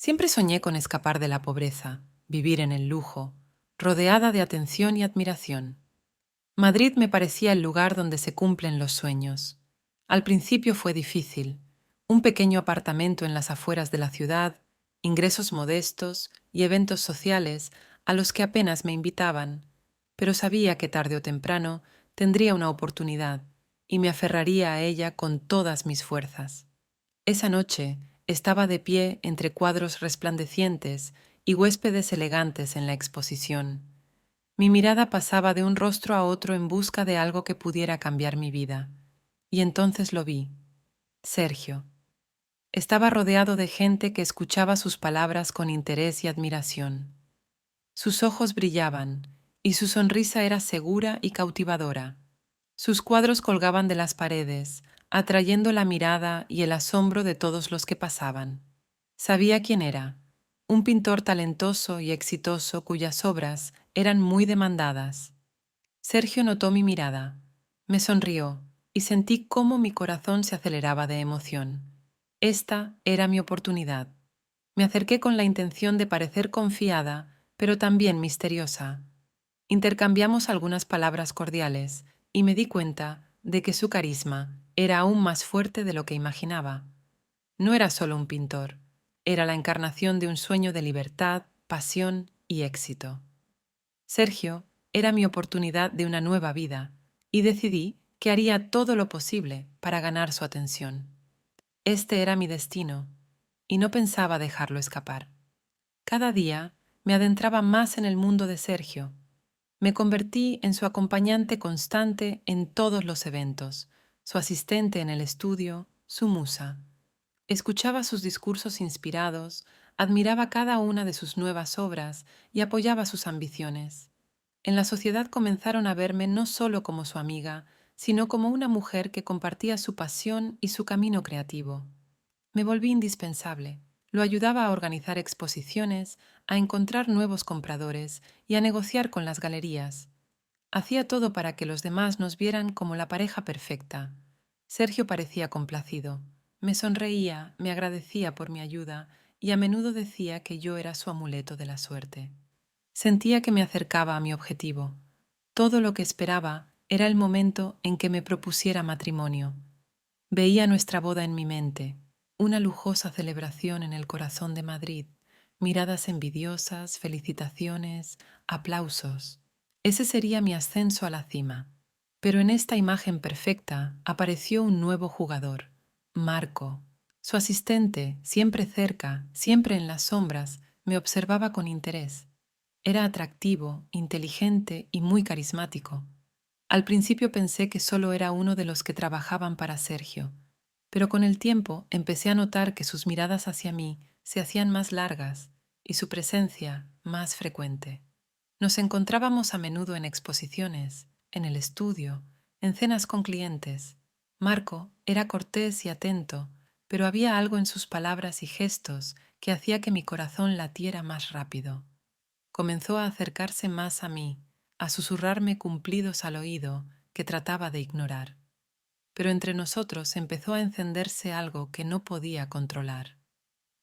Siempre soñé con escapar de la pobreza, vivir en el lujo, rodeada de atención y admiración. Madrid me parecía el lugar donde se cumplen los sueños. Al principio fue difícil. Un pequeño apartamento en las afueras de la ciudad, ingresos modestos y eventos sociales a los que apenas me invitaban, pero sabía que tarde o temprano tendría una oportunidad y me aferraría a ella con todas mis fuerzas. Esa noche estaba de pie entre cuadros resplandecientes y huéspedes elegantes en la exposición. Mi mirada pasaba de un rostro a otro en busca de algo que pudiera cambiar mi vida. Y entonces lo vi. Sergio. Estaba rodeado de gente que escuchaba sus palabras con interés y admiración. Sus ojos brillaban y su sonrisa era segura y cautivadora. Sus cuadros colgaban de las paredes, atrayendo la mirada y el asombro de todos los que pasaban. Sabía quién era, un pintor talentoso y exitoso cuyas obras eran muy demandadas. Sergio notó mi mirada, me sonrió y sentí cómo mi corazón se aceleraba de emoción. Esta era mi oportunidad. Me acerqué con la intención de parecer confiada, pero también misteriosa. Intercambiamos algunas palabras cordiales y me di cuenta de que su carisma era aún más fuerte de lo que imaginaba. No era solo un pintor, era la encarnación de un sueño de libertad, pasión y éxito. Sergio era mi oportunidad de una nueva vida y decidí que haría todo lo posible para ganar su atención. Este era mi destino y no pensaba dejarlo escapar. Cada día me adentraba más en el mundo de Sergio. Me convertí en su acompañante constante en todos los eventos, su asistente en el estudio, su musa. Escuchaba sus discursos inspirados, admiraba cada una de sus nuevas obras y apoyaba sus ambiciones. En la sociedad comenzaron a verme no solo como su amiga, sino como una mujer que compartía su pasión y su camino creativo. Me volví indispensable. Lo ayudaba a organizar exposiciones, a encontrar nuevos compradores y a negociar con las galerías. Hacía todo para que los demás nos vieran como la pareja perfecta. Sergio parecía complacido. Me sonreía, me agradecía por mi ayuda y a menudo decía que yo era su amuleto de la suerte. Sentía que me acercaba a mi objetivo. Todo lo que esperaba era el momento en que me propusiera matrimonio. Veía nuestra boda en mi mente, una lujosa celebración en el corazón de Madrid, miradas envidiosas, felicitaciones, aplausos. Ese sería mi ascenso a la cima. Pero en esta imagen perfecta apareció un nuevo jugador, Marco. Su asistente, siempre cerca, siempre en las sombras, me observaba con interés. Era atractivo, inteligente y muy carismático. Al principio pensé que solo era uno de los que trabajaban para Sergio, pero con el tiempo empecé a notar que sus miradas hacia mí se hacían más largas y su presencia más frecuente. Nos encontrábamos a menudo en exposiciones, en el estudio, en cenas con clientes. Marco era cortés y atento, pero había algo en sus palabras y gestos que hacía que mi corazón latiera más rápido. Comenzó a acercarse más a mí, a susurrarme cumplidos al oído que trataba de ignorar. Pero entre nosotros empezó a encenderse algo que no podía controlar.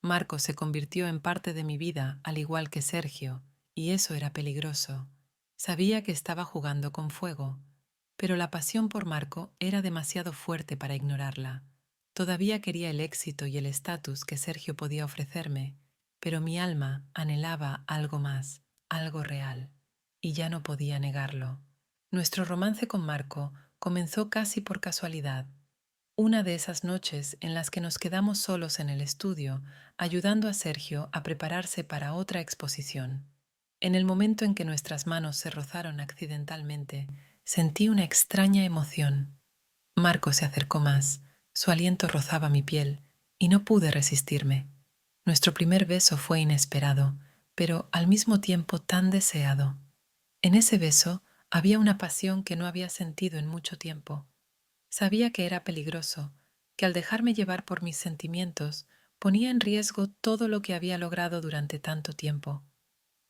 Marco se convirtió en parte de mi vida, al igual que Sergio, y eso era peligroso. Sabía que estaba jugando con fuego, pero la pasión por Marco era demasiado fuerte para ignorarla. Todavía quería el éxito y el estatus que Sergio podía ofrecerme, pero mi alma anhelaba algo más, algo real, y ya no podía negarlo. Nuestro romance con Marco comenzó casi por casualidad. Una de esas noches en las que nos quedamos solos en el estudio, ayudando a Sergio a prepararse para otra exposición. En el momento en que nuestras manos se rozaron accidentalmente, sentí una extraña emoción. Marco se acercó más, su aliento rozaba mi piel, y no pude resistirme. Nuestro primer beso fue inesperado, pero al mismo tiempo tan deseado. En ese beso había una pasión que no había sentido en mucho tiempo. Sabía que era peligroso, que al dejarme llevar por mis sentimientos ponía en riesgo todo lo que había logrado durante tanto tiempo.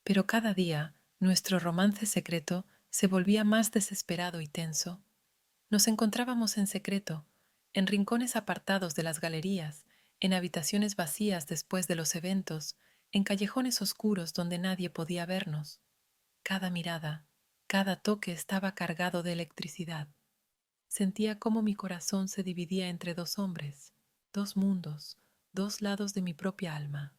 Pero cada día nuestro romance secreto se volvía más desesperado y tenso. Nos encontrábamos en secreto, en rincones apartados de las galerías, en habitaciones vacías después de los eventos, en callejones oscuros donde nadie podía vernos. Cada mirada, cada toque estaba cargado de electricidad. Sentía cómo mi corazón se dividía entre dos hombres, dos mundos, dos lados de mi propia alma.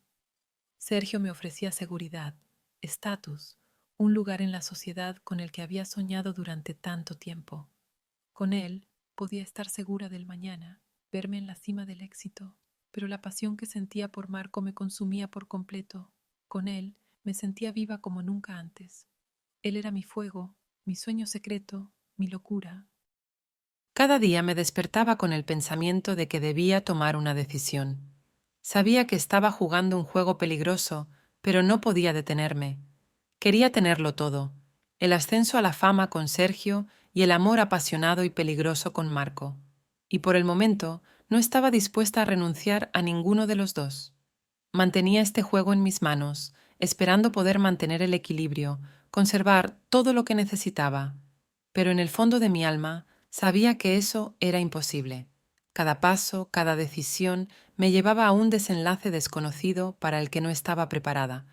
Sergio me ofrecía seguridad, estatus, un lugar en la sociedad con el que había soñado durante tanto tiempo. Con él podía estar segura del mañana, verme en la cima del éxito, pero la pasión que sentía por Marco me consumía por completo. Con él me sentía viva como nunca antes. Él era mi fuego, mi sueño secreto, mi locura. Cada día me despertaba con el pensamiento de que debía tomar una decisión. Sabía que estaba jugando un juego peligroso, pero no podía detenerme. Quería tenerlo todo: el ascenso a la fama con Sergio y el amor apasionado y peligroso con Marco. Y por el momento no estaba dispuesta a renunciar a ninguno de los dos. Mantenía este juego en mis manos, esperando poder mantener el equilibrio, conservar todo lo que necesitaba. Pero en el fondo de mi alma sabía que eso era imposible. Cada paso, cada decisión me llevaba a un desenlace desconocido para el que no estaba preparada.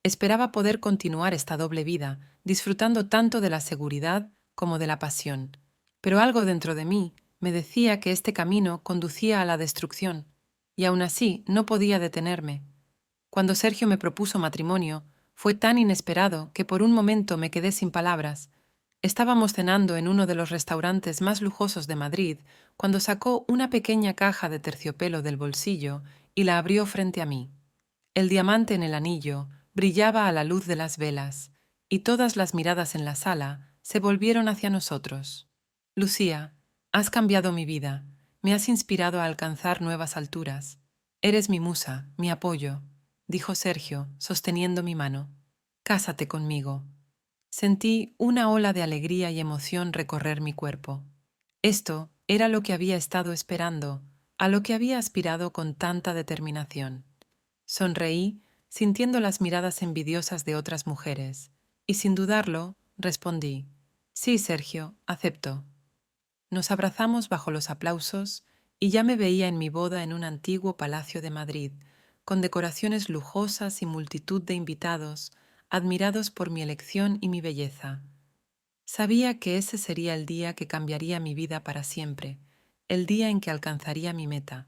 Esperaba poder continuar esta doble vida, disfrutando tanto de la seguridad como de la pasión. Pero algo dentro de mí me decía que este camino conducía a la destrucción, y aún así no podía detenerme. Cuando Sergio me propuso matrimonio, fue tan inesperado que por un momento me quedé sin palabras. Estábamos cenando en uno de los restaurantes más lujosos de Madrid cuando sacó una pequeña caja de terciopelo del bolsillo y la abrió frente a mí. El diamante en el anillo brillaba a la luz de las velas, y todas las miradas en la sala se volvieron hacia nosotros. Lucía, has cambiado mi vida, me has inspirado a alcanzar nuevas alturas. Eres mi musa, mi apoyo, dijo Sergio, sosteniendo mi mano. Cásate conmigo. Sentí una ola de alegría y emoción recorrer mi cuerpo. Esto era lo que había estado esperando, a lo que había aspirado con tanta determinación. Sonreí, sintiendo las miradas envidiosas de otras mujeres, y sin dudarlo, respondí: sí, Sergio, acepto. Nos abrazamos bajo los aplausos y ya me veía en mi boda en un antiguo palacio de Madrid, con decoraciones lujosas y multitud de invitados, admirados por mi elección y mi belleza. Sabía que ese sería el día que cambiaría mi vida para siempre, el día en que alcanzaría mi meta.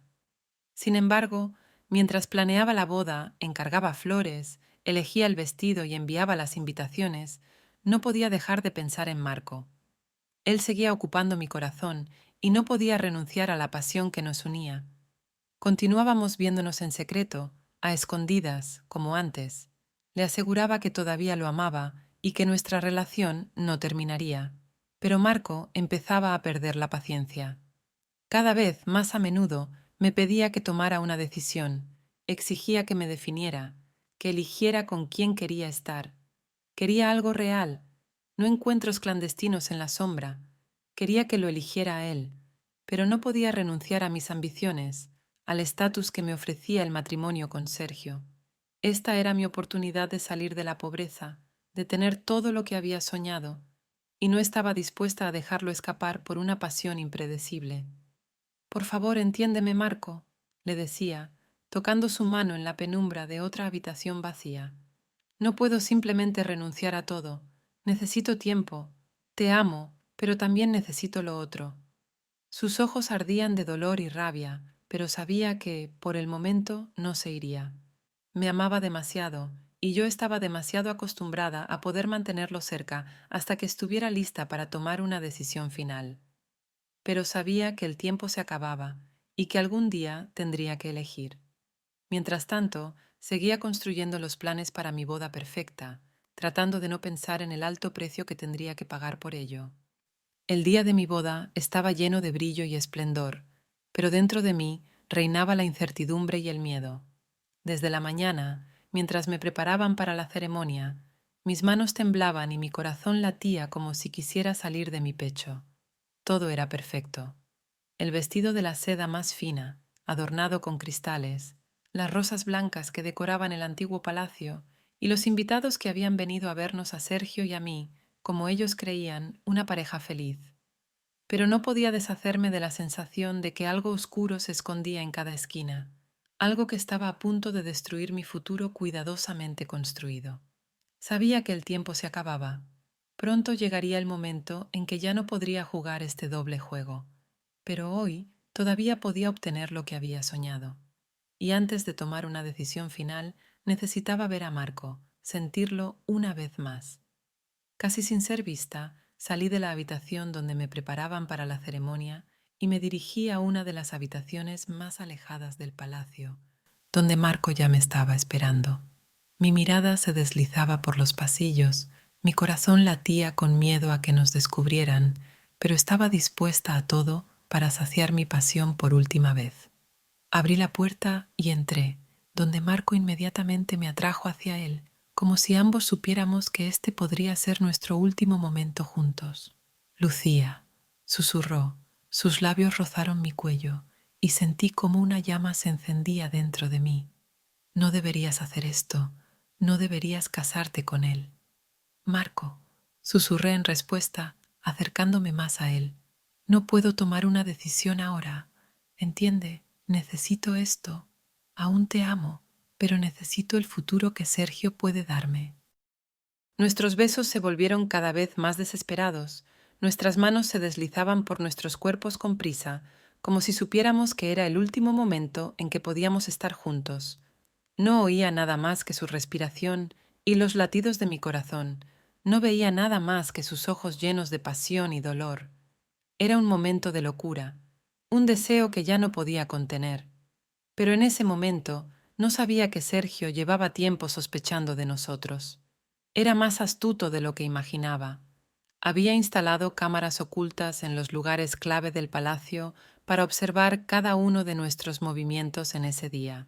Sin embargo, mientras planeaba la boda, encargaba flores, elegía el vestido y enviaba las invitaciones, no podía dejar de pensar en Marco. Él seguía ocupando mi corazón y no podía renunciar a la pasión que nos unía. Continuábamos viéndonos en secreto, a escondidas, como antes. Le aseguraba que todavía lo amaba y que nuestra relación no terminaría. Pero Marco empezaba a perder la paciencia. Cada vez más a menudo me pedía que tomara una decisión, exigía que me definiera, que eligiera con quién quería estar. Quería algo real, no encuentros clandestinos en la sombra. Quería que lo eligiera a él, pero no podía renunciar a mis ambiciones, al estatus que me ofrecía el matrimonio con Sergio. Esta era mi oportunidad de salir de la pobreza, de tener todo lo que había soñado, y no estaba dispuesta a dejarlo escapar por una pasión impredecible. Por favor, entiéndeme, Marco, le decía, tocando su mano en la penumbra de otra habitación vacía. No puedo simplemente renunciar a todo. Necesito tiempo. Te amo, pero también necesito lo otro. Sus ojos ardían de dolor y rabia, pero sabía que, por el momento, no se iría. Me amaba demasiado, y yo estaba demasiado acostumbrada a poder mantenerlo cerca hasta que estuviera lista para tomar una decisión final. Pero sabía que el tiempo se acababa y que algún día tendría que elegir. Mientras tanto, seguía construyendo los planes para mi boda perfecta, tratando de no pensar en el alto precio que tendría que pagar por ello. El día de mi boda estaba lleno de brillo y esplendor, pero dentro de mí reinaba la incertidumbre y el miedo. Desde la mañana, mientras me preparaban para la ceremonia, mis manos temblaban y mi corazón latía como si quisiera salir de mi pecho. Todo era perfecto. El vestido de la seda más fina, adornado con cristales, las rosas blancas que decoraban el antiguo palacio y los invitados que habían venido a vernos a Sergio y a mí, como ellos creían, una pareja feliz. Pero no podía deshacerme de la sensación de que algo oscuro se escondía en cada esquina. algo que estaba a punto de destruir mi futuro cuidadosamente construido. Sabía que el tiempo se acababa. Pronto llegaría el momento en que ya no podría jugar este doble juego, pero hoy todavía podía obtener lo que había soñado. Y antes de tomar una decisión final, necesitaba ver a Marco, sentirlo una vez más. Casi sin ser vista, salí de la habitación donde me preparaban para la ceremonia y me dirigí a una de las habitaciones más alejadas del palacio, donde Marco ya me estaba esperando. Mi mirada se deslizaba por los pasillos, mi corazón latía con miedo a que nos descubrieran, pero estaba dispuesta a todo para saciar mi pasión por última vez. Abrí la puerta y entré, donde Marco inmediatamente me atrajo hacia él, como si ambos supiéramos que este podría ser nuestro último momento juntos. Lucía, susurró, sus labios rozaron mi cuello y sentí como una llama se encendía dentro de mí. No deberías hacer esto, no deberías casarte con él. Marco, susurré en respuesta, acercándome más a él. No puedo tomar una decisión ahora. Entiende, necesito esto. Aún te amo, pero necesito el futuro que Sergio puede darme. Nuestros besos se volvieron cada vez más desesperados. Nuestras manos se deslizaban por nuestros cuerpos con prisa, como si supiéramos que era el último momento en que podíamos estar juntos. No oía nada más que su respiración y los latidos de mi corazón. No veía nada más que sus ojos llenos de pasión y dolor. Era un momento de locura, un deseo que ya no podía contener. Pero en ese momento no sabía que Sergio llevaba tiempo sospechando de nosotros. Era más astuto de lo que imaginaba. Había instalado cámaras ocultas en los lugares clave del palacio para observar cada uno de nuestros movimientos en ese día.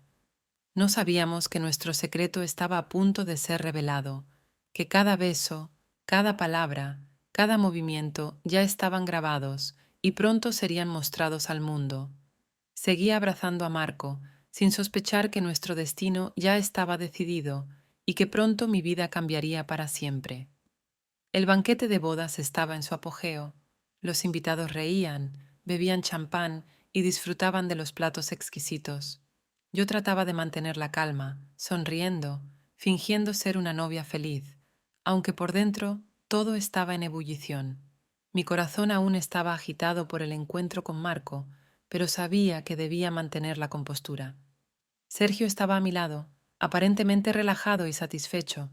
No sabíamos que nuestro secreto estaba a punto de ser revelado, que cada beso, cada palabra, cada movimiento ya estaban grabados y pronto serían mostrados al mundo. Seguía abrazando a Marco, sin sospechar que nuestro destino ya estaba decidido y que pronto mi vida cambiaría para siempre. El banquete de bodas estaba en su apogeo. Los invitados reían, bebían champán y disfrutaban de los platos exquisitos. Yo trataba de mantener la calma, sonriendo, fingiendo ser una novia feliz, aunque por dentro todo estaba en ebullición. Mi corazón aún estaba agitado por el encuentro con Marco, pero sabía que debía mantener la compostura. Sergio estaba a mi lado, aparentemente relajado y satisfecho.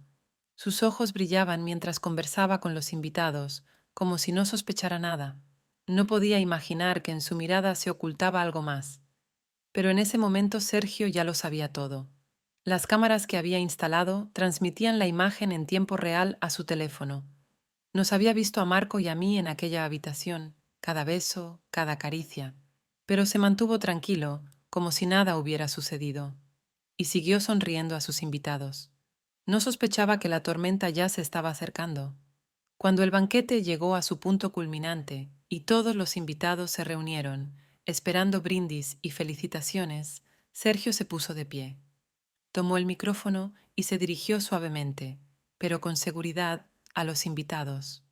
Sus ojos brillaban mientras conversaba con los invitados, como si no sospechara nada. No podía imaginar que en su mirada se ocultaba algo más. Pero en ese momento Sergio ya lo sabía todo. Las cámaras que había instalado transmitían la imagen en tiempo real a su teléfono. Nos había visto a Marco y a mí en aquella habitación, cada beso, cada caricia, pero se mantuvo tranquilo, como si nada hubiera sucedido, y siguió sonriendo a sus invitados. No sospechaba que la tormenta ya se estaba acercando. Cuando el banquete llegó a su punto culminante y todos los invitados se reunieron, esperando brindis y felicitaciones, Sergio se puso de pie. Tomó el micrófono y se dirigió suavemente, pero con seguridad, a los invitados.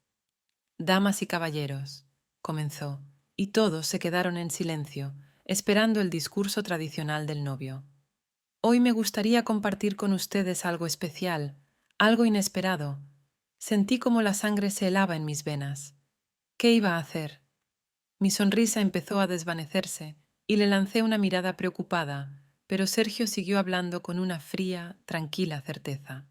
Damas y caballeros, comenzó, y todos se quedaron en silencio, esperando el discurso tradicional del novio. Hoy me gustaría compartir con ustedes algo especial, algo inesperado. Sentí como la sangre se helaba en mis venas. ¿Qué iba a hacer? Mi sonrisa empezó a desvanecerse y le lancé una mirada preocupada, pero Sergio siguió hablando con una fría, tranquila certeza.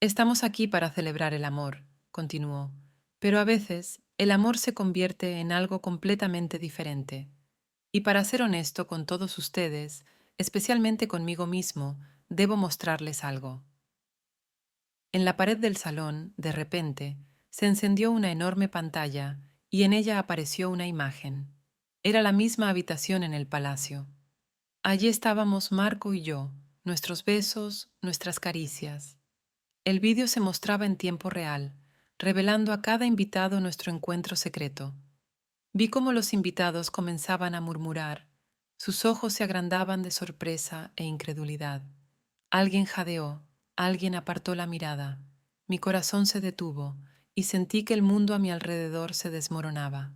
Estamos aquí para celebrar el amor, continuó, pero a veces el amor se convierte en algo completamente diferente. Y para ser honesto con todos ustedes, especialmente conmigo mismo, debo mostrarles algo. En la pared del salón, de repente, se encendió una enorme pantalla y en ella apareció una imagen. Era la misma habitación en el palacio. Allí estábamos Marco y yo, nuestros besos, nuestras caricias. El vídeo se mostraba en tiempo real, revelando a cada invitado nuestro encuentro secreto. Vi cómo los invitados comenzaban a murmurar. Sus ojos se agrandaban de sorpresa e incredulidad. Alguien jadeó, alguien apartó la mirada. Mi corazón se detuvo y sentí que el mundo a mi alrededor se desmoronaba.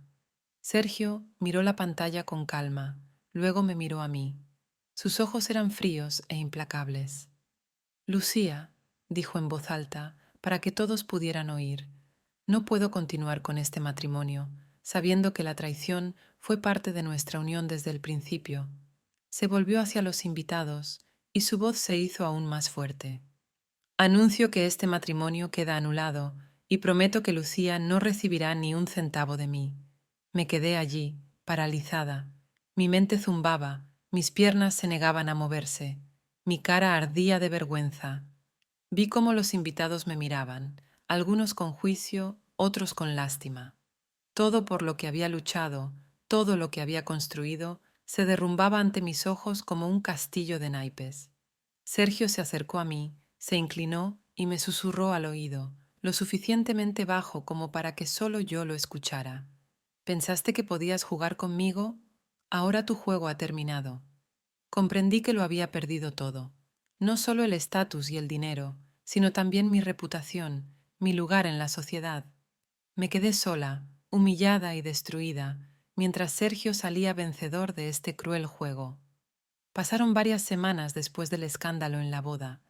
Sergio miró la pantalla con calma, luego me miró a mí. Sus ojos eran fríos e implacables. Lucía, dijo en voz alta, para que todos pudieran oír, no puedo continuar con este matrimonio, sabiendo que la traición fue parte de nuestra unión desde el principio. Se volvió hacia los invitados y su voz se hizo aún más fuerte. Anuncio que este matrimonio queda anulado y prometo que Lucía no recibirá ni un centavo de mí. Me quedé allí, paralizada. Mi mente zumbaba, mis piernas se negaban a moverse, mi cara ardía de vergüenza. Vi cómo los invitados me miraban, algunos con juicio, otros con lástima. Todo por lo que había luchado, todo lo que había construido, se derrumbaba ante mis ojos como un castillo de naipes. Sergio se acercó a mí, se inclinó y me susurró al oído, lo suficientemente bajo como para que solo yo lo escuchara. ¿Pensaste que podías jugar conmigo? Ahora tu juego ha terminado. Comprendí que lo había perdido todo, no solo el estatus y el dinero, sino también mi reputación, mi lugar en la sociedad. Me quedé sola, humillada y destruida, mientras Sergio salía vencedor de este cruel juego. Pasaron varias semanas después del escándalo en la boda,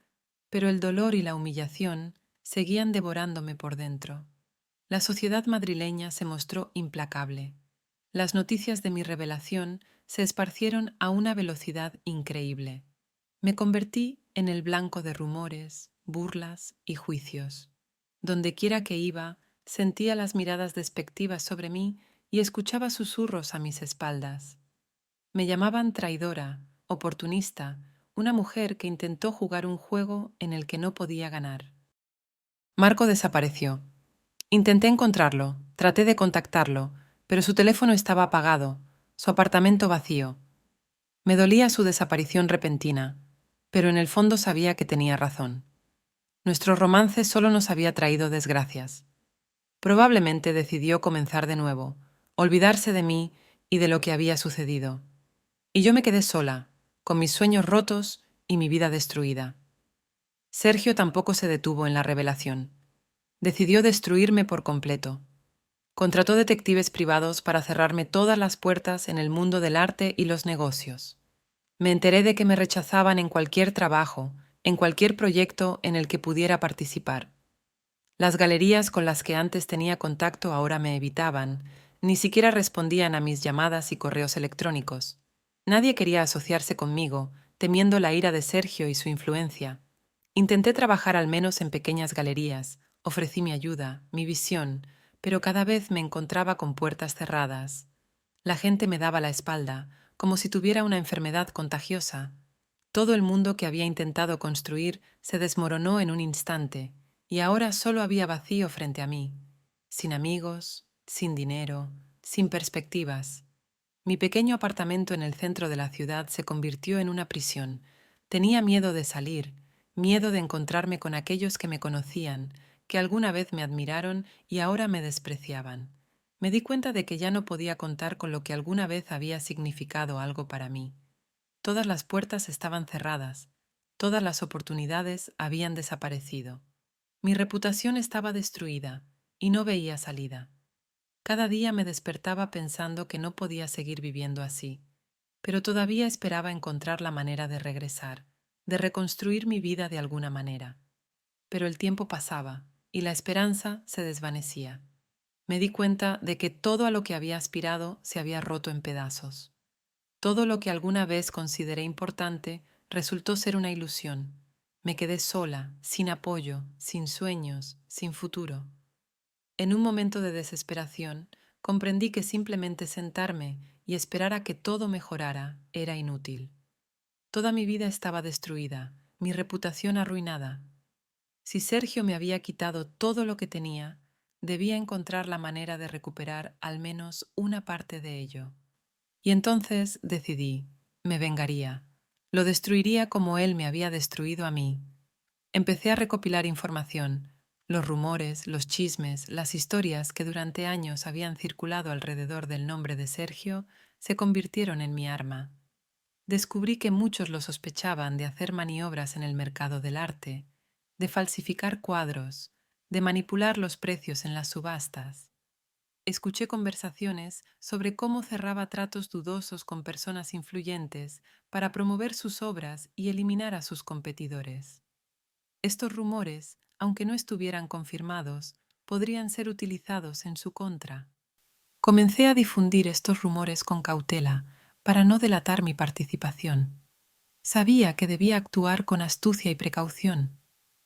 pero el dolor y la humillación seguían devorándome por dentro. La sociedad madrileña se mostró implacable. Las noticias de mi revelación se esparcieron a una velocidad increíble. Me convertí en el blanco de rumores, burlas y juicios. Dondequiera que iba, sentía las miradas despectivas sobre mí y escuchaba susurros a mis espaldas. Me llamaban traidora, oportunista, una mujer que intentó jugar un juego en el que no podía ganar. Marco desapareció. Intenté encontrarlo, traté de contactarlo, pero su teléfono estaba apagado, su apartamento vacío. Me dolía su desaparición repentina, pero en el fondo sabía que tenía razón. Nuestro romance solo nos había traído desgracias. Probablemente decidió comenzar de nuevo, olvidarse de mí y de lo que había sucedido. Y yo me quedé sola, con mis sueños rotos y mi vida destruida. Sergio tampoco se detuvo en la revelación. Decidió destruirme por completo. Contrató detectives privados para cerrarme todas las puertas en el mundo del arte y los negocios. Me enteré de que me rechazaban en cualquier trabajo, en cualquier proyecto en el que pudiera participar. Las galerías con las que antes tenía contacto ahora me evitaban, ni siquiera respondían a mis llamadas y correos electrónicos. Nadie quería asociarse conmigo, temiendo la ira de Sergio y su influencia. Intenté trabajar al menos en pequeñas galerías, ofrecí mi ayuda, mi visión, pero cada vez me encontraba con puertas cerradas. La gente me daba la espalda, como si tuviera una enfermedad contagiosa. Todo el mundo que había intentado construir se desmoronó en un instante, y ahora solo había vacío frente a mí, sin amigos, sin dinero, sin perspectivas. Mi pequeño apartamento en el centro de la ciudad se convirtió en una prisión. Tenía miedo de salir, miedo de encontrarme con aquellos que me conocían, que alguna vez me admiraron y ahora me despreciaban. Me di cuenta de que ya no podía contar con lo que alguna vez había significado algo para mí. Todas las puertas estaban cerradas, todas las oportunidades habían desaparecido. Mi reputación estaba destruida y no veía salida. Cada día me despertaba pensando que no podía seguir viviendo así, pero todavía esperaba encontrar la manera de regresar, de reconstruir mi vida de alguna manera. Pero el tiempo pasaba y la esperanza se desvanecía. Me di cuenta de que todo a lo que había aspirado se había roto en pedazos. Todo lo que alguna vez consideré importante resultó ser una ilusión. Me quedé sola, sin apoyo, sin sueños, sin futuro. En un momento de desesperación, comprendí que simplemente sentarme y esperar a que todo mejorara era inútil. Toda mi vida estaba destruida, mi reputación arruinada. Si Sergio me había quitado todo lo que tenía, debía encontrar la manera de recuperar al menos una parte de ello. Y entonces decidí, me vengaría, lo destruiría como él me había destruido a mí. Empecé a recopilar información, los rumores, los chismes, las historias que durante años habían circulado alrededor del nombre de Sergio se convirtieron en mi arma. Descubrí que muchos lo sospechaban de hacer maniobras en el mercado del arte, de falsificar cuadros, de manipular los precios en las subastas. Escuché conversaciones sobre cómo cerraba tratos dudosos con personas influyentes para promover sus obras y eliminar a sus competidores. Estos rumores, aunque no estuvieran confirmados, podrían ser utilizados en su contra. Comencé a difundir estos rumores con cautela para no delatar mi participación. Sabía que debía actuar con astucia y precaución.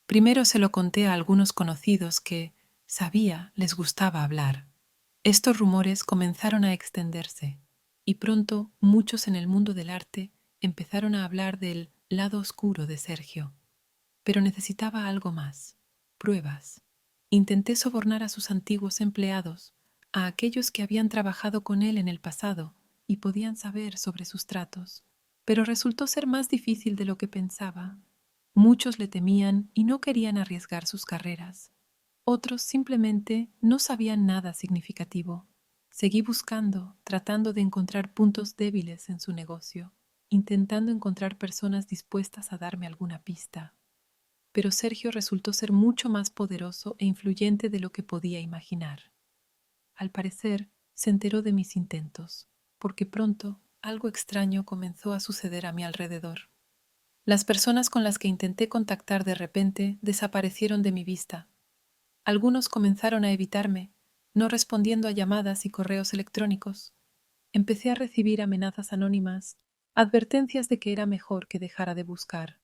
Primero se lo conté a algunos conocidos que, sabía, les gustaba hablar. Estos rumores comenzaron a extenderse, y pronto muchos en el mundo del arte empezaron a hablar del lado oscuro de Sergio. Pero necesitaba algo más, pruebas. Intenté sobornar a sus antiguos empleados, a aquellos que habían trabajado con él en el pasado y podían saber sobre sus tratos, pero resultó ser más difícil de lo que pensaba. Muchos le temían y no querían arriesgar sus carreras. Otros simplemente no sabían nada significativo. Seguí buscando, tratando de encontrar puntos débiles en su negocio, intentando encontrar personas dispuestas a darme alguna pista. Pero Sergio resultó ser mucho más poderoso e influyente de lo que podía imaginar. Al parecer, se enteró de mis intentos, porque pronto algo extraño comenzó a suceder a mi alrededor. Las personas con las que intenté contactar de repente desaparecieron de mi vista. Algunos comenzaron a evitarme, no respondiendo a llamadas y correos electrónicos. Empecé a recibir amenazas anónimas, advertencias de que era mejor que dejara de buscar.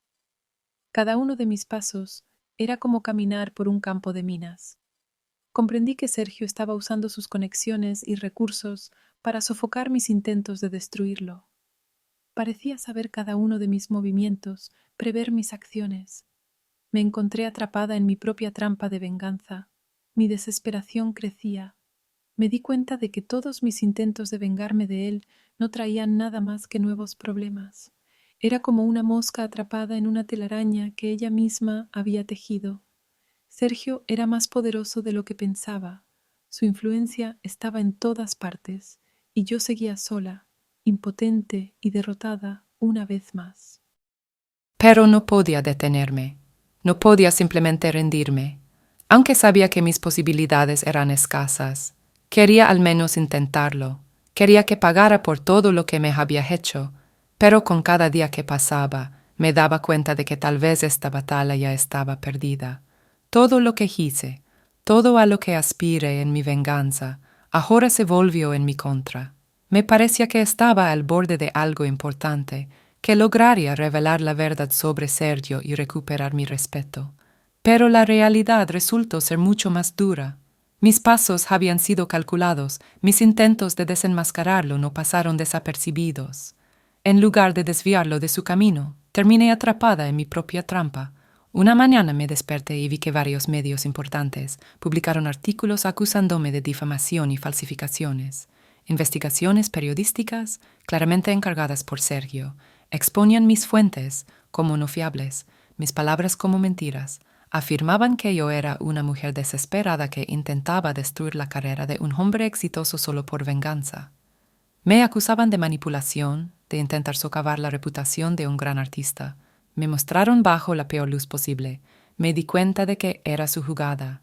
Cada uno de mis pasos era como caminar por un campo de minas. Comprendí que Sergio estaba usando sus conexiones y recursos para sofocar mis intentos de destruirlo. Parecía saber cada uno de mis movimientos, prever mis acciones. Me encontré atrapada en mi propia trampa de venganza. Mi desesperación crecía. Me di cuenta de que todos mis intentos de vengarme de él no traían nada más que nuevos problemas. Era como una mosca atrapada en una telaraña que ella misma había tejido. Sergio era más poderoso de lo que pensaba. Su influencia estaba en todas partes, y yo seguía sola, impotente y derrotada una vez más. Pero no podía detenerme. No podía simplemente rendirme. Aunque sabía que mis posibilidades eran escasas, quería al menos intentarlo. Quería que pagara por todo lo que me había hecho, pero con cada día que pasaba, me daba cuenta de que tal vez esta batalla ya estaba perdida. Todo lo que hice, todo a lo que aspiré en mi venganza, ahora se volvió en mi contra. Me parecía que estaba al borde de algo importante, que lograría revelar la verdad sobre Sergio y recuperar mi respeto. Pero la realidad resultó ser mucho más dura. Mis pasos habían sido calculados, mis intentos de desenmascararlo no pasaron desapercibidos. En lugar de desviarlo de su camino, terminé atrapada en mi propia trampa. Una mañana me desperté y vi que varios medios importantes publicaron artículos acusándome de difamación y falsificaciones. Investigaciones periodísticas, claramente encargadas por Sergio, exponían mis fuentes como no fiables, mis palabras como mentiras. Afirmaban que yo era una mujer desesperada que intentaba destruir la carrera de un hombre exitoso solo por venganza. Me acusaban de manipulación, de intentar socavar la reputación de un gran artista. Me mostraron bajo la peor luz posible. Me di cuenta de que era su jugada.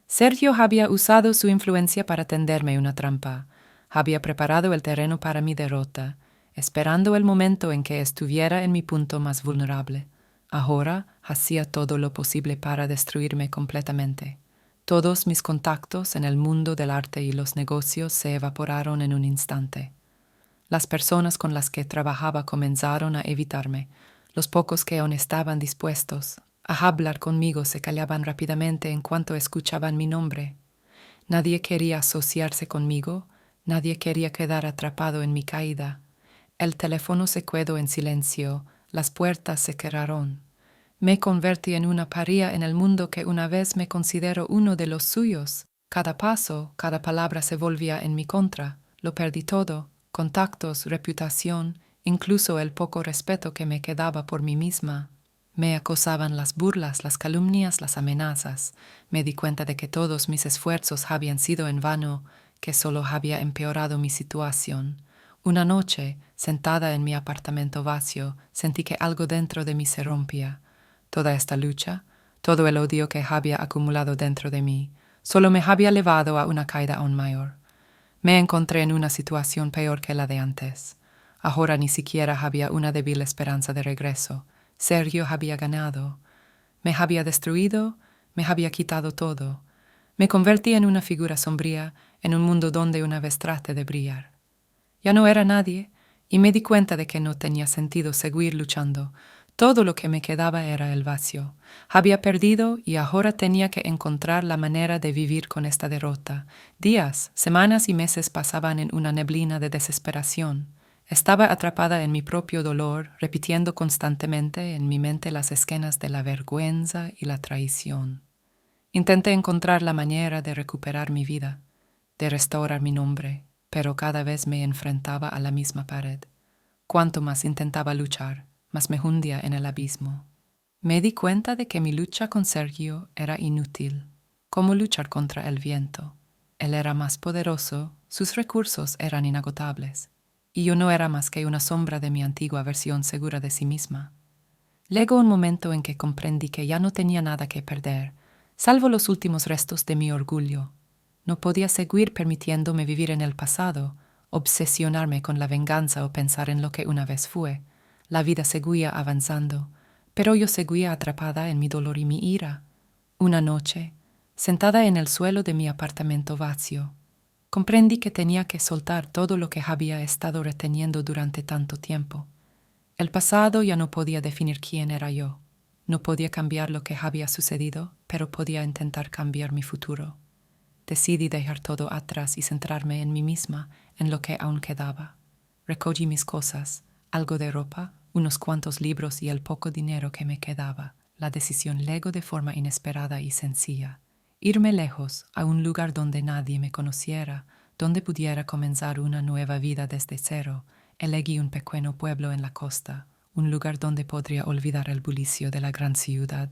Sergio había usado su influencia para tenderme una trampa. Había preparado el terreno para mi derrota, esperando el momento en que estuviera en mi punto más vulnerable. Ahora hacía todo lo posible para destruirme completamente. Todos mis contactos en el mundo del arte y los negocios se evaporaron en un instante. Las personas con las que trabajaba comenzaron a evitarme. Los pocos que aún estaban dispuestos a hablar conmigo se callaban rápidamente en cuanto escuchaban mi nombre. Nadie quería asociarse conmigo, nadie quería quedar atrapado en mi caída. El teléfono se quedó en silencio, las puertas se cerraron. Me convertí en una paria en el mundo que una vez me consideró uno de los suyos. Cada paso, cada palabra se volvía en mi contra. Lo perdí todo, contactos, reputación, incluso el poco respeto que me quedaba por mí misma. Me acosaban las burlas, las calumnias, las amenazas. Me di cuenta de que todos mis esfuerzos habían sido en vano, que solo había empeorado mi situación. Una noche, sentada en mi apartamento vacío, sentí que algo dentro de mí se rompía. Toda esta lucha, todo el odio que había acumulado dentro de mí, solo me había llevado a una caída aún mayor. Me encontré en una situación peor que la de antes. Ahora ni siquiera había una débil esperanza de regreso. Sergio había ganado. Me había destruido, me había quitado todo. Me convertí en una figura sombría en un mundo donde una vez traté de brillar. Ya no era nadie, y me di cuenta de que no tenía sentido seguir luchando. Todo lo que me quedaba era el vacío. Había perdido y ahora tenía que encontrar la manera de vivir con esta derrota. Días, semanas y meses pasaban en una neblina de desesperación. Estaba atrapada en mi propio dolor, repitiendo constantemente en mi mente las escenas de la vergüenza y la traición. Intenté encontrar la manera de recuperar mi vida, de restaurar mi nombre, pero cada vez me enfrentaba a la misma pared. Cuanto más intentaba luchar, más me hundía en el abismo. Me di cuenta de que mi lucha con Sergio era inútil, como luchar contra el viento. Él era más poderoso, sus recursos eran inagotables, y yo no era más que una sombra de mi antigua versión segura de sí misma. Llegó un momento en que comprendí que ya no tenía nada que perder, salvo los últimos restos de mi orgullo. No podía seguir permitiéndome vivir en el pasado, obsesionarme con la venganza o pensar en lo que una vez fue. La vida seguía avanzando, pero yo seguía atrapada en mi dolor y mi ira. Una noche, sentada en el suelo de mi apartamento vacío, comprendí que tenía que soltar todo lo que había estado reteniendo durante tanto tiempo. El pasado ya no podía definir quién era yo. No podía cambiar lo que había sucedido, pero podía intentar cambiar mi futuro. Decidí dejar todo atrás y centrarme en mí misma, en lo que aún quedaba. Recogí mis cosas, algo de ropa, unos cuantos libros y el poco dinero que me quedaba. La decisión llegó de forma inesperada y sencilla. Irme lejos, a un lugar donde nadie me conociera, donde pudiera comenzar una nueva vida desde cero. Elegí un pequeño pueblo en la costa, un lugar donde podría olvidar el bullicio de la gran ciudad,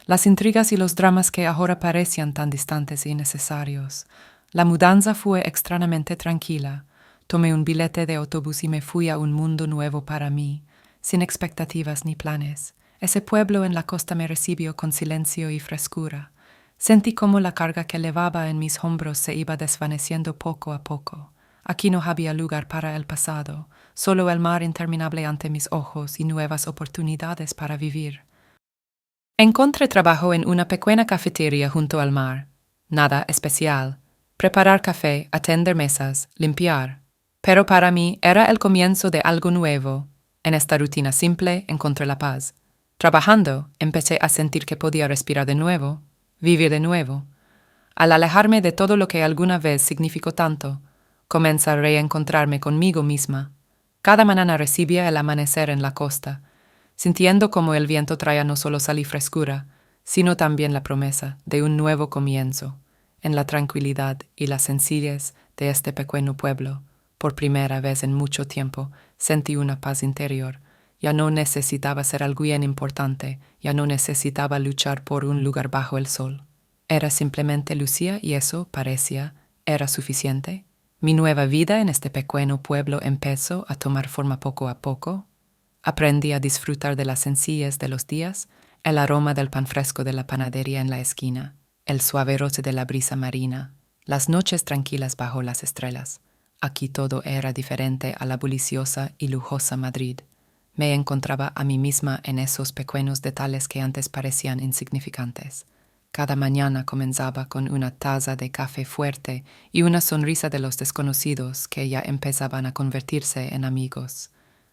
las intrigas y los dramas que ahora parecían tan distantes e innecesarios. La mudanza fue extrañamente tranquila. Tomé un billete de autobús y me fui a un mundo nuevo para mí, sin expectativas ni planes. Ese pueblo en la costa me recibió con silencio y frescura. Sentí como la carga que llevaba en mis hombros se iba desvaneciendo poco a poco. Aquí no había lugar para el pasado, solo el mar interminable ante mis ojos y nuevas oportunidades para vivir. Encontré trabajo en una pequeña cafetería junto al mar. Nada especial. Preparar café, atender mesas, limpiar. Pero para mí era el comienzo de algo nuevo. En esta rutina simple encontré la paz. Trabajando, empecé a sentir que podía respirar de nuevo, vivir de nuevo. Al alejarme de todo lo que alguna vez significó tanto, comencé a reencontrarme conmigo misma. Cada mañana recibía el amanecer en la costa, sintiendo como el viento traía no solo sal y frescura, sino también la promesa de un nuevo comienzo. En la tranquilidad y la sencillez de este pequeño pueblo, por primera vez en mucho tiempo, sentí una paz interior. Ya no necesitaba ser alguien importante, ya no necesitaba luchar por un lugar bajo el sol. Era simplemente Lucía y eso, parecía, era suficiente. Mi nueva vida en este pequeño pueblo empezó a tomar forma poco a poco. Aprendí a disfrutar de la sencillez de los días, el aroma del pan fresco de la panadería en la esquina, el suave roce de la brisa marina, las noches tranquilas bajo las estrellas. Aquí todo era diferente a la bulliciosa y lujosa Madrid. Me encontraba a mí misma en esos pequeños detalles que antes parecían insignificantes. Cada mañana comenzaba con una taza de café fuerte y una sonrisa de los desconocidos que ya empezaban a convertirse en amigos.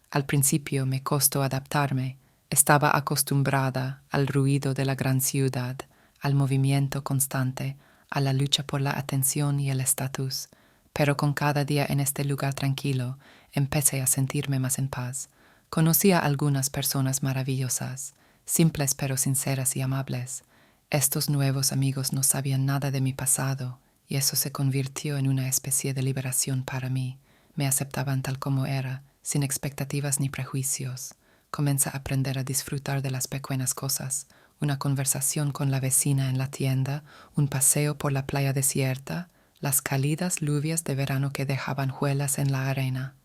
Al principio me costó adaptarme. Estaba acostumbrada al ruido de la gran ciudad, al movimiento constante, a la lucha por la atención y el estatus. Pero con cada día en este lugar tranquilo, empecé a sentirme más en paz. Conocí a algunas personas maravillosas, simples pero sinceras y amables. Estos nuevos amigos no sabían nada de mi pasado, y eso se convirtió en una especie de liberación para mí. Me aceptaban tal como era, sin expectativas ni prejuicios. Comencé a aprender a disfrutar de las pequeñas cosas, una conversación con la vecina en la tienda, un paseo por la playa desierta, las cálidas lluvias de verano que dejaban huellas en la arena.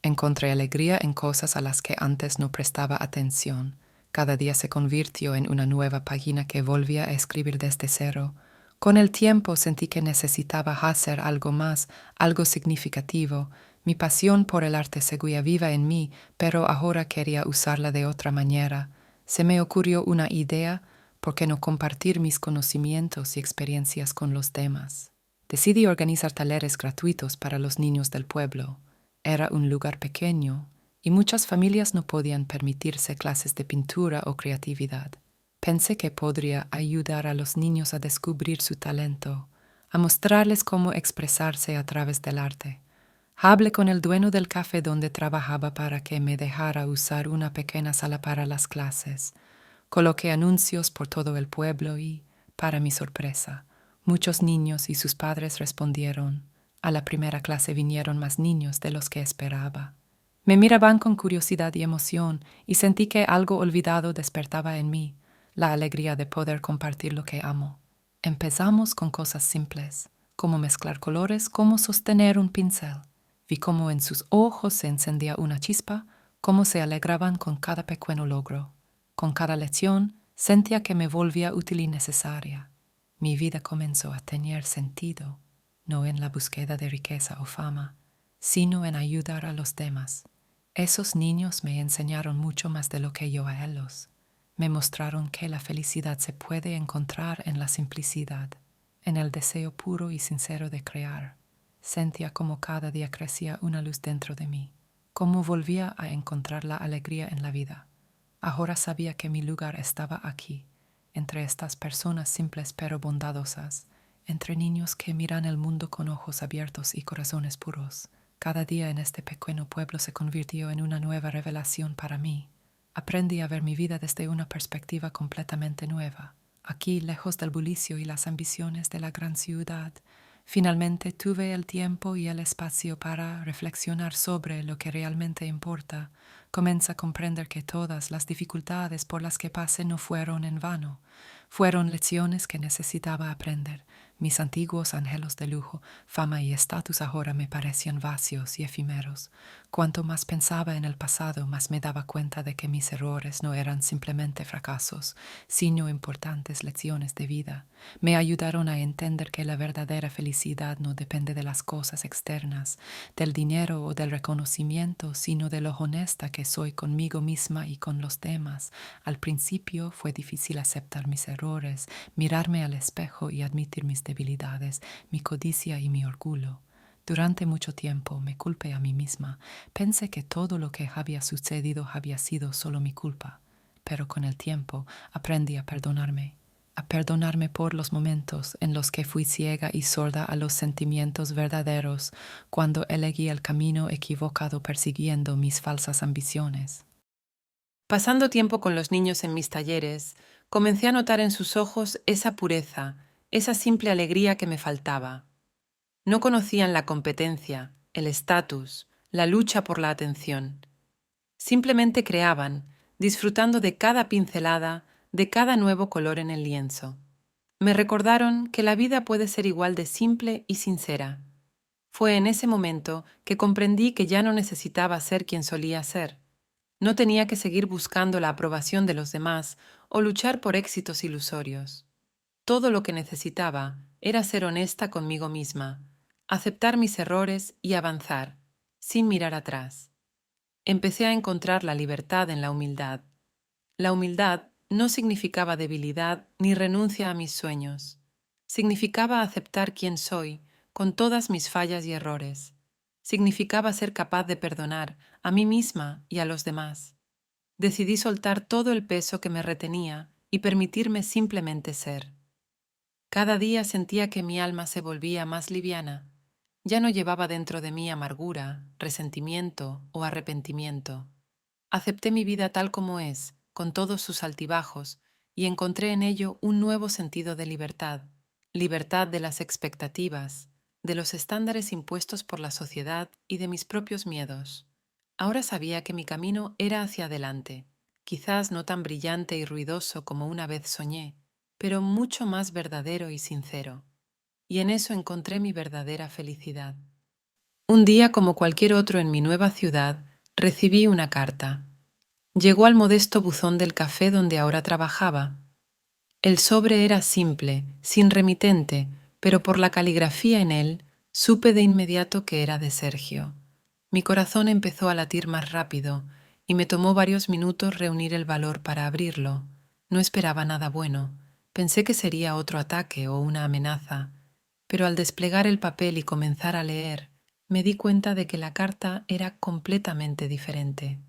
Encontré alegría en cosas a las que antes no prestaba atención. Cada día se convirtió en una nueva página que volvía a escribir desde cero, Con el tiempo sentí que necesitaba hacer algo más, algo significativo. Mi pasión por el arte seguía viva en mí, pero ahora quería usarla de otra manera. Se me ocurrió una idea: ¿por qué no compartir mis conocimientos y experiencias con los demás? Decidí organizar talleres gratuitos para los niños del pueblo. Era un lugar pequeño y muchas familias no podían permitirse clases de pintura o creatividad. Pensé que podría ayudar a los niños a descubrir su talento, a mostrarles cómo expresarse a través del arte. Hablé con el dueño del café donde trabajaba para que me dejara usar una pequeña sala para las clases. Coloqué anuncios por todo el pueblo y, para mi sorpresa, muchos niños y sus padres respondieron. A la primera clase vinieron más niños de los que esperaba. Me miraban con curiosidad y emoción y sentí que algo olvidado despertaba en mí, la alegría de poder compartir lo que amo. Empezamos con cosas simples, como mezclar colores, cómo sostener un pincel. Vi cómo en sus ojos se encendía una chispa, cómo se alegraban con cada pequeño logro. Con cada lección sentía que me volvía útil y necesaria. Mi vida comenzó a tener sentido, no en la búsqueda de riqueza o fama, sino en ayudar a los demás. Esos niños me enseñaron mucho más de lo que yo a ellos. Me mostraron que la felicidad se puede encontrar en la simplicidad, en el deseo puro y sincero de crear. Sentía como cada día crecía una luz dentro de mí, como volvía a encontrar la alegría en la vida. Ahora sabía que mi lugar estaba aquí, entre estas personas simples pero bondadosas, entre niños que miran el mundo con ojos abiertos y corazones puros. Cada día en este pequeño pueblo se convirtió en una nueva revelación para mí. Aprendí a ver mi vida desde una perspectiva completamente nueva. Aquí, lejos del bullicio y las ambiciones de la gran ciudad, finalmente tuve el tiempo y el espacio para reflexionar sobre lo que realmente importa. Comencé a comprender que todas las dificultades por las que pasé no fueron en vano. Fueron lecciones que necesitaba aprender. Mis antiguos anhelos de lujo, fama y estatus ahora me parecían vacíos y efímeros. Cuanto más pensaba en el pasado, más me daba cuenta de que mis errores no eran simplemente fracasos, sino importantes lecciones de vida. Me ayudaron a entender que la verdadera felicidad no depende de las cosas externas, del dinero o del reconocimiento, sino de lo honesta que soy conmigo misma y con los demás. Al principio fue difícil aceptar mis errores, mirarme al espejo y admitir mis debilidades, mi codicia y mi orgullo. Durante mucho tiempo me culpé a mí misma. Pensé que todo lo que había sucedido había sido solo mi culpa. Pero con el tiempo aprendí a perdonarme por los momentos en los que fui ciega y sorda a los sentimientos verdaderos, cuando elegí el camino equivocado persiguiendo mis falsas ambiciones. Pasando tiempo con los niños en mis talleres, comencé a notar en sus ojos esa pureza, esa simple alegría que me faltaba. No conocían la competencia, el estatus, la lucha por la atención. Simplemente creaban, disfrutando de cada pincelada, de cada nuevo color en el lienzo. Me recordaron que la vida puede ser igual de simple y sincera. Fue en ese momento que comprendí que ya no necesitaba ser quien solía ser. No tenía que seguir buscando la aprobación de los demás o luchar por éxitos ilusorios. Todo lo que necesitaba era ser honesta conmigo misma, aceptar mis errores y avanzar, sin mirar atrás. Empecé a encontrar la libertad en la humildad. La humildad no significaba debilidad ni renuncia a mis sueños. Significaba aceptar quién soy, con todas mis fallas y errores. Significaba ser capaz de perdonar a mí misma y a los demás. Decidí soltar todo el peso que me retenía y permitirme simplemente ser. Cada día sentía que mi alma se volvía más liviana. Ya no llevaba dentro de mí amargura, resentimiento o arrepentimiento. Acepté mi vida tal como es, con todos sus altibajos, y encontré en ello un nuevo sentido de libertad, libertad de las expectativas, de los estándares impuestos por la sociedad y de mis propios miedos. Ahora sabía que mi camino era hacia adelante, quizás no tan brillante y ruidoso como una vez soñé, pero mucho más verdadero y sincero, y en eso encontré mi verdadera felicidad. Un día, como cualquier otro en mi nueva ciudad, recibí una carta. Llegó al modesto buzón del café donde ahora trabajaba. El sobre era simple, sin remitente, pero por la caligrafía en él supe de inmediato que era de Sergio. Mi corazón empezó a latir más rápido y me tomó varios minutos reunir el valor para abrirlo. No esperaba nada bueno. Pensé que sería otro ataque o una amenaza, pero al desplegar el papel y comenzar a leer, me di cuenta de que la carta era completamente diferente.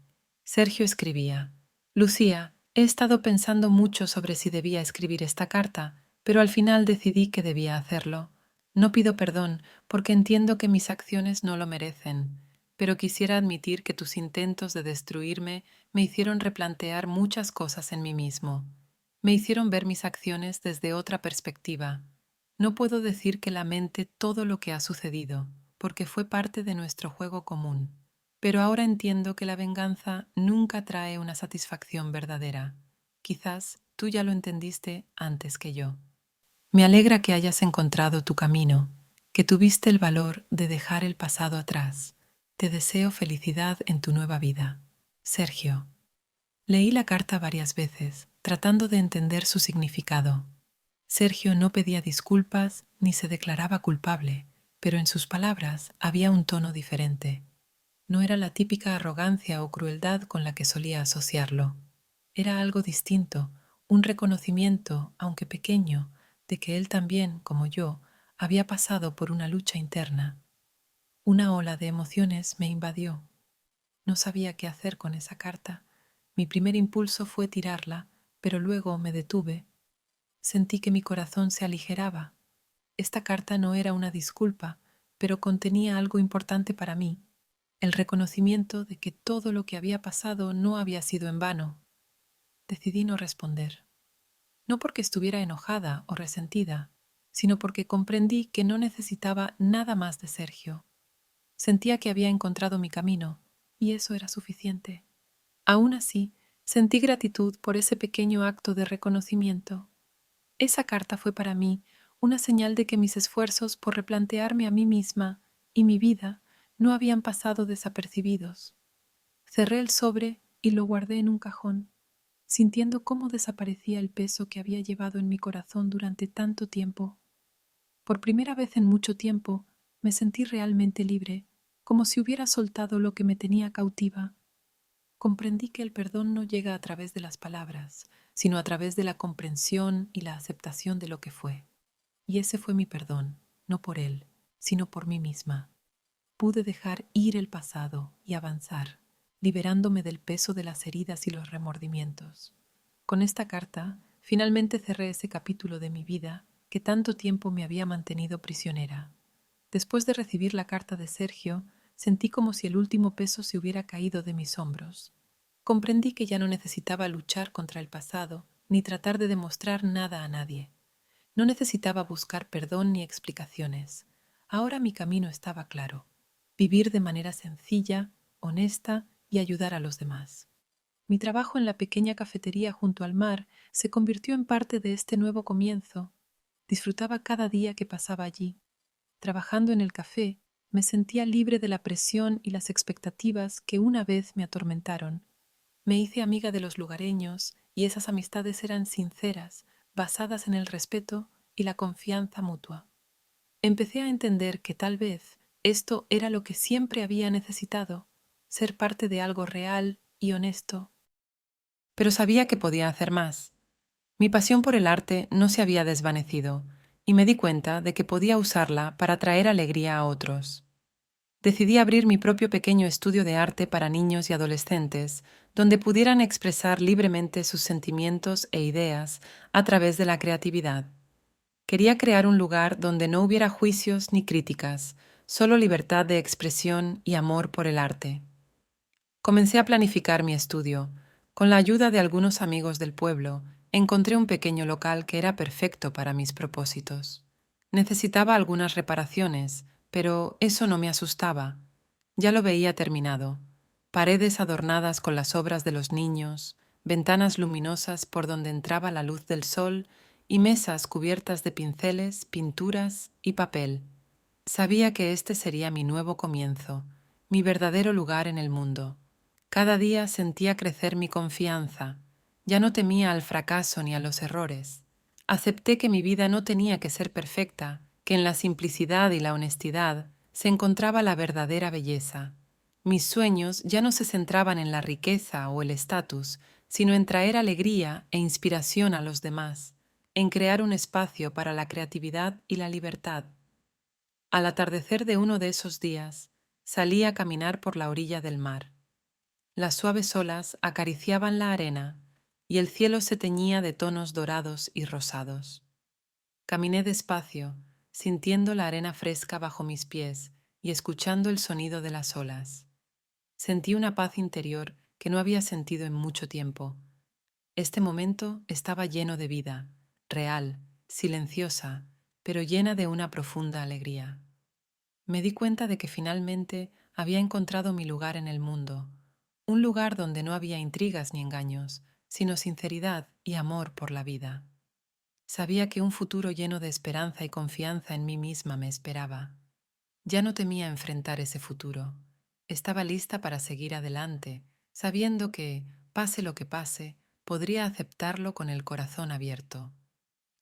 Sergio escribía: Lucía, he estado pensando mucho sobre si debía escribir esta carta, pero al final decidí que debía hacerlo. No pido perdón porque entiendo que mis acciones no lo merecen, pero quisiera admitir que tus intentos de destruirme me hicieron replantear muchas cosas en mí mismo. Me hicieron ver mis acciones desde otra perspectiva. No puedo decir que lamente todo lo que ha sucedido, porque fue parte de nuestro juego común. Pero ahora entiendo que la venganza nunca trae una satisfacción verdadera. Quizás tú ya lo entendiste antes que yo. Me alegra que hayas encontrado tu camino, que tuviste el valor de dejar el pasado atrás. Te deseo felicidad en tu nueva vida. Sergio. Leí la carta varias veces, tratando de entender su significado. Sergio no pedía disculpas ni se declaraba culpable, pero en sus palabras había un tono diferente. No era la típica arrogancia o crueldad con la que solía asociarlo. Era algo distinto, un reconocimiento, aunque pequeño, de que él también, como yo, había pasado por una lucha interna. Una ola de emociones me invadió. No sabía qué hacer con esa carta. Mi primer impulso fue tirarla, pero luego me detuve. Sentí que mi corazón se aligeraba. Esta carta no era una disculpa, pero contenía algo importante para mí: el reconocimiento de que todo lo que había pasado no había sido en vano. Decidí no responder, no porque estuviera enojada o resentida, sino porque comprendí que no necesitaba nada más de Sergio. Sentía que había encontrado mi camino, y eso era suficiente. Aún así, sentí gratitud por ese pequeño acto de reconocimiento. Esa carta fue para mí una señal de que mis esfuerzos por replantearme a mí misma y mi vida no habían pasado desapercibidos. Cerré el sobre y lo guardé en un cajón, sintiendo cómo desaparecía el peso que había llevado en mi corazón durante tanto tiempo. Por primera vez en mucho tiempo me sentí realmente libre, como si hubiera soltado lo que me tenía cautiva. Comprendí que el perdón no llega a través de las palabras, sino a través de la comprensión y la aceptación de lo que fue. Y ese fue mi perdón, no por él, sino por mí misma. Pude dejar ir el pasado y avanzar, liberándome del peso de las heridas y los remordimientos. Con esta carta, finalmente cerré ese capítulo de mi vida que tanto tiempo me había mantenido prisionera. Después de recibir la carta de Sergio, sentí como si el último peso se hubiera caído de mis hombros. Comprendí que ya no necesitaba luchar contra el pasado ni tratar de demostrar nada a nadie. No necesitaba buscar perdón ni explicaciones. Ahora mi camino estaba claro: vivir de manera sencilla, honesta y ayudar a los demás. Mi trabajo en la pequeña cafetería junto al mar se convirtió en parte de este nuevo comienzo. Disfrutaba cada día que pasaba allí. Trabajando en el café, me sentía libre de la presión y las expectativas que una vez me atormentaron. Me hice amiga de los lugareños y esas amistades eran sinceras, basadas en el respeto y la confianza mutua. Empecé a entender que tal vez esto era lo que siempre había necesitado: ser parte de algo real y honesto. Pero sabía que podía hacer más. Mi pasión por el arte no se había desvanecido, y me di cuenta de que podía usarla para traer alegría a otros. Decidí abrir mi propio pequeño estudio de arte para niños y adolescentes, donde pudieran expresar libremente sus sentimientos e ideas a través de la creatividad. Quería crear un lugar donde no hubiera juicios ni críticas, solo libertad de expresión y amor por el arte. Comencé a planificar mi estudio. Con la ayuda de algunos amigos del pueblo, encontré un pequeño local que era perfecto para mis propósitos. Necesitaba algunas reparaciones, pero eso no me asustaba. Ya lo veía terminado: paredes adornadas con las obras de los niños, ventanas luminosas por donde entraba la luz del sol y mesas cubiertas de pinceles, pinturas y papel. Sabía que este sería mi nuevo comienzo, mi verdadero lugar en el mundo. Cada día sentía crecer mi confianza. Ya no temía al fracaso ni a los errores. Acepté que mi vida no tenía que ser perfecta, que en la simplicidad y la honestidad se encontraba la verdadera belleza. Mis sueños ya no se centraban en la riqueza o el estatus, sino en traer alegría e inspiración a los demás, en crear un espacio para la creatividad y la libertad. Al atardecer de uno de esos días, salí a caminar por la orilla del mar. Las suaves olas acariciaban la arena y el cielo se teñía de tonos dorados y rosados. Caminé despacio, sintiendo la arena fresca bajo mis pies y escuchando el sonido de las olas. Sentí una paz interior que no había sentido en mucho tiempo. Este momento estaba lleno de vida, real, silenciosa, pero llena de una profunda alegría. Me di cuenta de que finalmente había encontrado mi lugar en el mundo, un lugar donde no había intrigas ni engaños, sino sinceridad y amor por la vida. Sabía que un futuro lleno de esperanza y confianza en mí misma me esperaba. Ya no temía enfrentar ese futuro. Estaba lista para seguir adelante, sabiendo que, pase lo que pase, podría aceptarlo con el corazón abierto.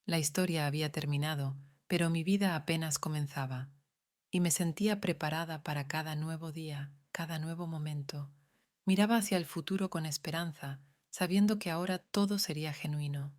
La historia había terminado, pero mi vida apenas comenzaba, y me sentía preparada para cada nuevo día, cada nuevo momento. Miraba hacia el futuro con esperanza, sabiendo que ahora todo sería genuino.